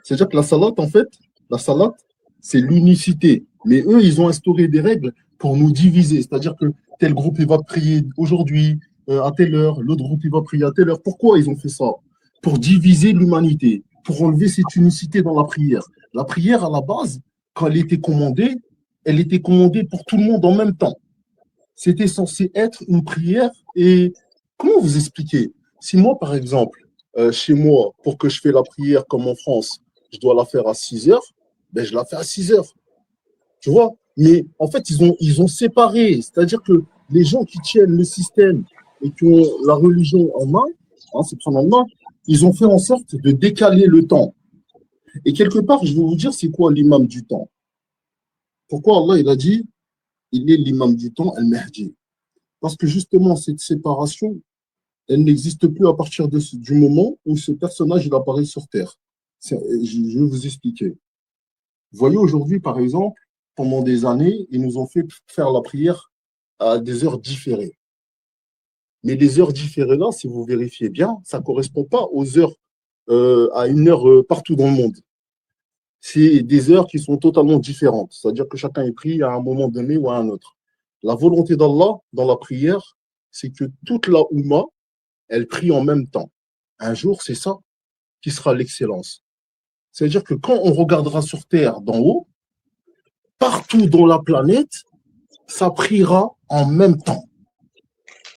C'est-à-dire que la salat, c'est l'unicité. Mais eux, ils ont instauré des règles pour nous diviser. C'est-à-dire que tel groupe, il va prier aujourd'hui à telle heure, l'autre groupe, il va prier à telle heure. Pourquoi ils ont fait ça? Pour diviser l'humanité, pour enlever cette unicité dans la prière. La prière, à la base, quand elle était commandée pour tout le monde en même temps. C'était censé être une prière. Et comment vous expliquer? Si moi, par exemple, chez moi, pour que je fais la prière comme en France, je dois la faire à 6 heures, ben je la fais à 6 heures. Tu vois? Mais en fait, ils ont séparé. C'est-à-dire que les gens qui tiennent le système et qui ont la religion en main, hein, c'est prendre en main, ils ont fait en sorte de décaler le temps. Et quelque part, je vais vous dire, c'est quoi l'imam du temps? Pourquoi Allah il a dit, il est l'imam du temps, Al-Mahdi? Parce que justement, cette séparation, elle n'existe plus à partir du moment où ce personnage il apparaît sur Terre. Je vais vous expliquer. Vous voyez, aujourd'hui, par exemple, pendant des années, ils nous ont fait faire la prière à des heures différées. Mais les heures différées là, si vous vérifiez bien, ça ne correspond pas aux heures, à une heure partout dans le monde. C'est des heures qui sont totalement différentes. C'est-à-dire que chacun est pris à un moment donné ou à un autre. La volonté d'Allah dans la prière, c'est que toute la Oumma, elle prie en même temps. Un jour, c'est ça qui sera l'excellence. C'est-à-dire que quand on regardera sur Terre d'en haut, partout dans la planète, ça priera en même temps.